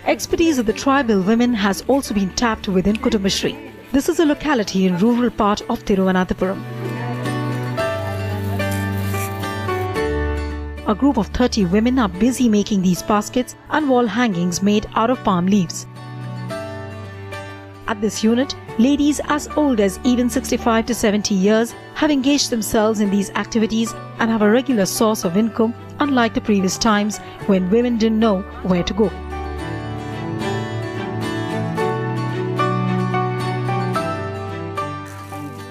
Expertise of the tribal women has also been tapped within Kudumbashree. This is a locality in rural part of Thiruvananthapuram. A group of 30 women are busy making these baskets and wall hangings made out of palm leaves. At this unit, ladies as old as even 65 to 70 years have engaged themselves in these activities and have a regular source of income, unlike the previous times when women didn't know where to go.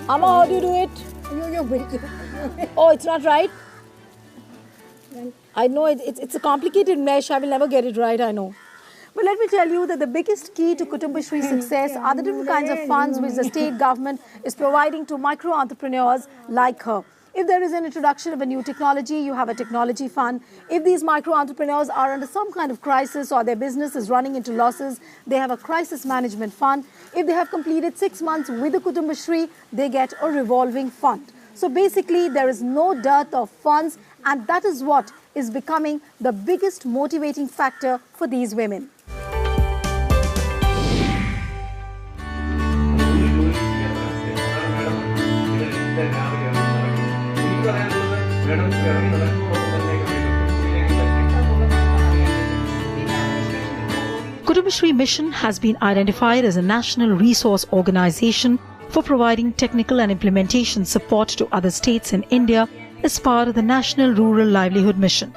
Amma, how do you do it? Oh, it's not right? I know it's a complicated mesh. I will never get it right, I know. But let me tell you that the biggest key to Kudumbashree's success are the different kinds of funds which the state government is providing to micro-entrepreneurs like her. If there is an introduction of a new technology, you have a technology fund. If these micro-entrepreneurs are under some kind of crisis or their business is running into losses, they have a crisis management fund. If they have completed 6 months with the Kudumbashree, they get a revolving fund. So basically, there is no dearth of funds, and that is what is becoming the biggest motivating factor for these women. Kudumbashree Mission has been identified as a national resource organization for providing technical and implementation support to other states in India as part of the National Rural Livelihood Mission.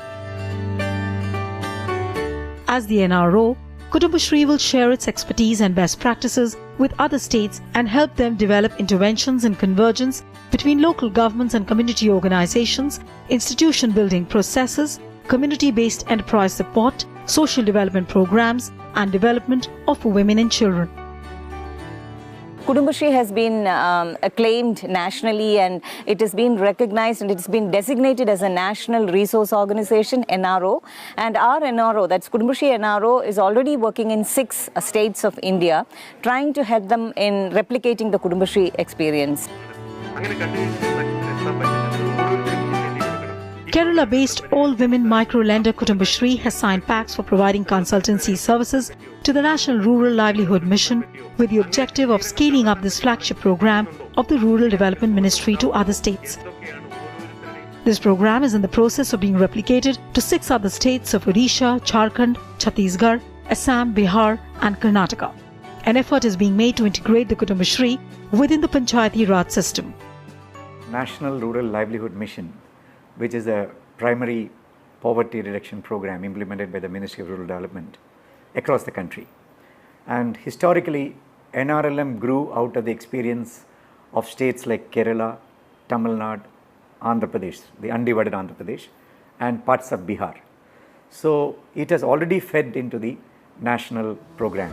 As the NRO, Kudumbashree will share its expertise and best practices with other states and help them develop interventions in convergence between local governments and community organizations, institution building processes, community-based enterprise support, social development programs, and development of women and children. Kudumbashree has been acclaimed nationally, and it has been recognized and it's been designated as a National Resource Organization, NRO. And our NRO, that's Kudumbashree NRO, is already working in 6 states of India, trying to help them in replicating the Kudumbashree experience. Kerala-based all-women micro-lender Kudumbashree has signed pacts for providing consultancy services to the National Rural Livelihood Mission with the objective of scaling up this flagship program of the Rural Development Ministry to other states. This program is in the process of being replicated to 6 other states of Odisha, Jharkhand, Chhattisgarh, Assam, Bihar and Karnataka. An effort is being made to integrate the Kudumbashree within the Panchayati Raj system. National Rural Livelihood Mission, which is a primary poverty reduction program implemented by the Ministry of Rural Development across the country. And historically, NRLM grew out of the experience of states like Kerala, Tamil Nadu, Andhra Pradesh, the undivided Andhra Pradesh, and parts of Bihar. So it has already fed into the national program.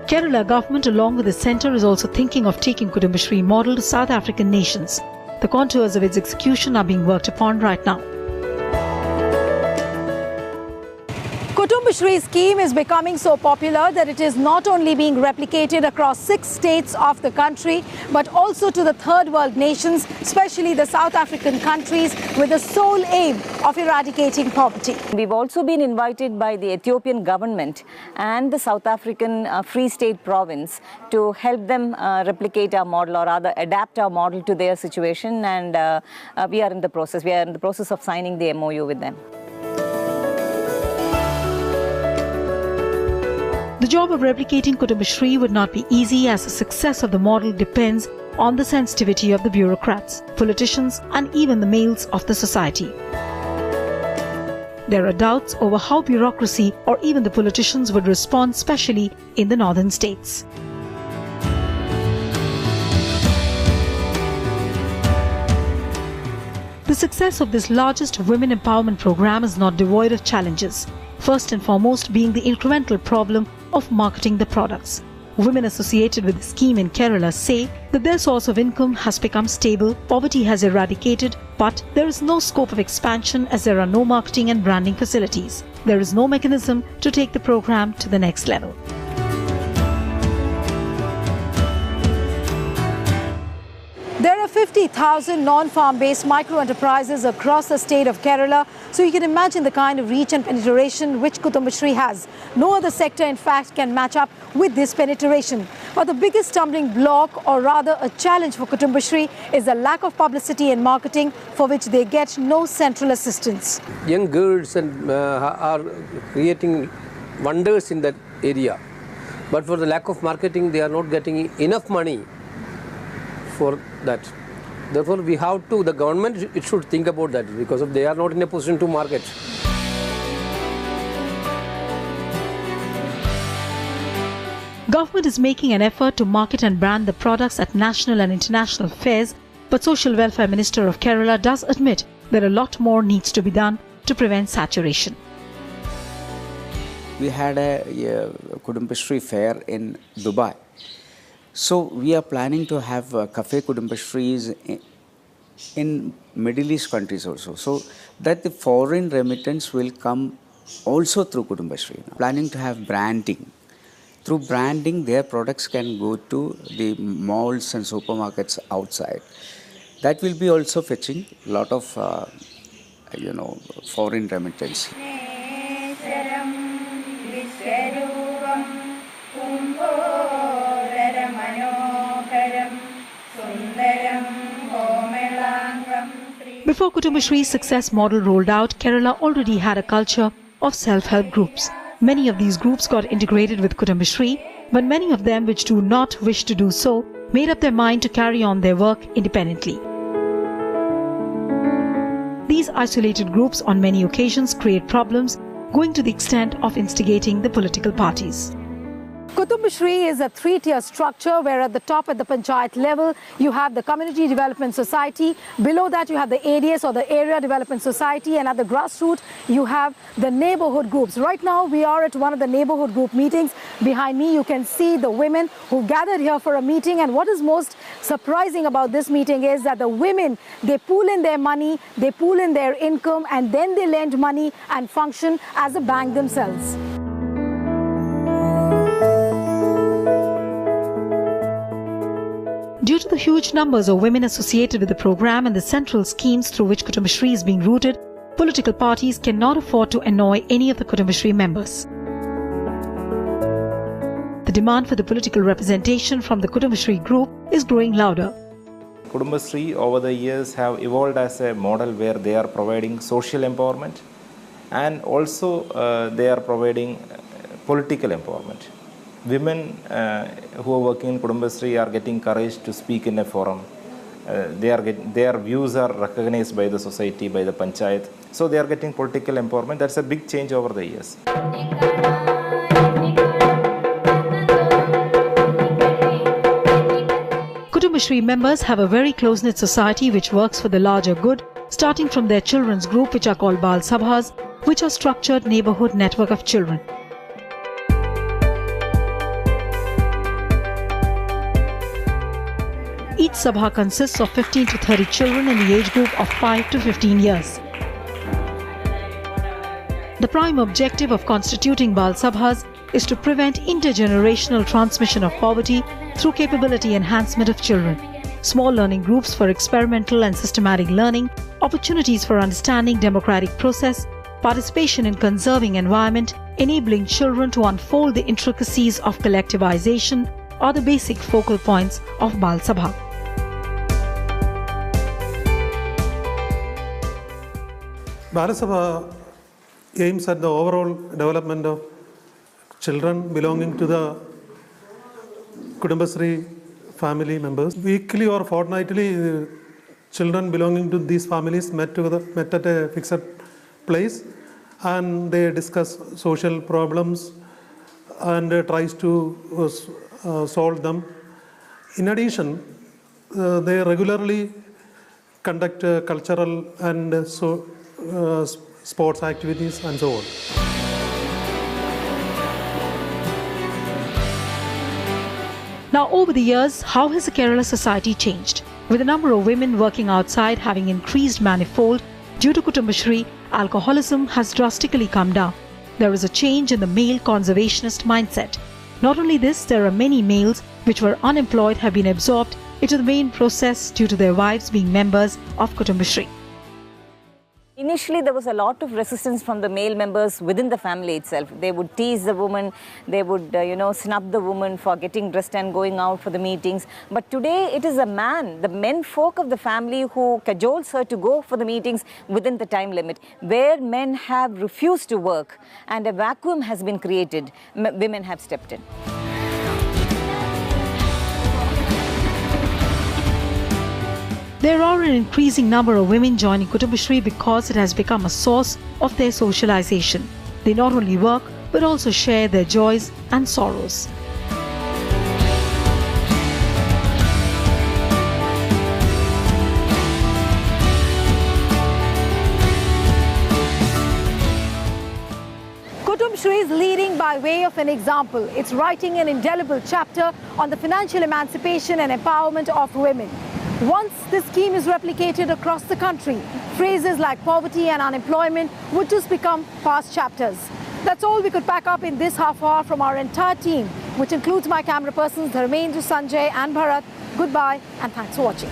Kerala government along with the centre is also thinking of taking Kudumbashree model to South African nations. The contours of its execution are being worked upon right now. Kudumbashree scheme is becoming so popular that it is not only being replicated across 6 states of the country, but also to the third world nations, especially the South African countries, with the sole aim of eradicating poverty. We've also been invited by the Ethiopian government and the South African Free State province to help them replicate our model, or rather adapt our model to their situation, and we are in the process. We are in the process of signing the MOU with them. The job of replicating Kudumbashree would not be easy, as the success of the model depends on the sensitivity of the bureaucrats, politicians and even the males of the society. There are doubts over how bureaucracy or even the politicians would respond, especially in the northern states. The success of this largest women empowerment program is not devoid of challenges. First and foremost being the incremental problem of marketing the products. Women associated with the scheme in Kerala say that their source of income has become stable, poverty has eradicated, but there is no scope of expansion as there are no marketing and branding facilities. There is no mechanism to take the program to the next level. There are 50,000 non-farm based micro-enterprises across the state of Kerala. So you can imagine the kind of reach and penetration which Kudumbashree has. No other sector in fact can match up with this penetration. But the biggest stumbling block, or rather a challenge for Kudumbashree, is the lack of publicity and marketing, for which they get no central assistance. Young girls are creating wonders in that area. But for the lack of marketing, they are not getting enough money for that. Therefore, we have to, the government it should think about that, because they are not in a position to market. Government is making an effort to market and brand the products at national and international fairs, but Social Welfare Minister of Kerala does admit that a lot more needs to be done to prevent saturation. We had a Kudumbashree fair in Dubai. So we are planning to have cafe Kudumbashrees in Middle East countries also, so that the foreign remittance will come also through Kudumbashree. Planning to have branding. Through branding, their products can go to the malls and supermarkets outside. That will be also fetching a lot of foreign remittance. Before Kudumbashree's success model rolled out, Kerala already had a culture of self-help groups. Many of these groups got integrated with Kudumbashree, but many of them which do not wish to do so made up their mind to carry on their work independently. These isolated groups on many occasions create problems, going to the extent of instigating the political parties. Kudumbashree is a three-tier structure where at the top, at the panchayat level, you have the Community Development Society. Below that, you have the ADS or the Area Development Society, and at the grassroots, you have the neighborhood groups. Right now, we are at one of the neighborhood group meetings. Behind me, you can see the women who gathered here for a meeting, and what is most surprising about this meeting is that the women, they pool in their money, they pool in their income, and then they lend money and function as a bank themselves. Due to the huge numbers of women associated with the program and the central schemes through which Kudumbashree is being routed, political parties cannot afford to annoy any of the Kudumbashree members. The demand for the political representation from the Kudumbashree group is growing louder. Kudumbashree over the years have evolved as a model where they are providing social empowerment, and also they are providing political empowerment. Women who are working in Kudumbashree are getting courage to speak in a forum. Their views are recognized by the society, by the panchayat. So they are getting political empowerment. That's a big change over the years. Kudumbashree members have a very close-knit society which works for the larger good, starting from their children's group, which are called Bal Sabhas, which are structured neighborhood network of children. Each Sabha consists of 15 to 30 children in the age group of 5 to 15 years. The prime objective of constituting Bal Sabhas is to prevent intergenerational transmission of poverty through capability enhancement of children, small learning groups for experimental and systematic learning, opportunities for understanding democratic process, participation in conserving environment, enabling children to unfold the intricacies of collectivization are the basic focal points of Bal Sabha. Bal Sabha aims at the overall development of children belonging to the Kudumbashree family members. Weekly or fortnightly, children belonging to these families met at a fixed place, and they discuss social problems and tries to solve them. In addition, they regularly conduct cultural and sports activities and so on. Now, over the years, how has the Kerala society changed? With the number of women working outside having increased manifold, due to Kudumbashree, alcoholism has drastically come down. There is a change in the male conservationist mindset. Not only this, there are many males which were unemployed have been absorbed into the main process due to their wives being members of Kudumbashree. Initially, there was a lot of resistance from the male members within the family itself. They would tease the woman, they would, snub the woman for getting dressed and going out for the meetings. But today, it is a man, the men folk of the family, who cajoles her to go for the meetings within the time limit. Where men have refused to work and a vacuum has been created, women have stepped in. There are an increasing number of women joining Kudumbashree because it has become a source of their socialization. They not only work but also share their joys and sorrows. Kudumbashree is leading by way of an example. It's writing an indelible chapter on the financial emancipation and empowerment of women. Once this scheme is replicated across the country, phrases like poverty and unemployment would just become past chapters. That's all we could pack up in this half hour from our entire team, which includes my camera persons Dharmendra, Sanjay and Bharat. Goodbye and thanks for watching.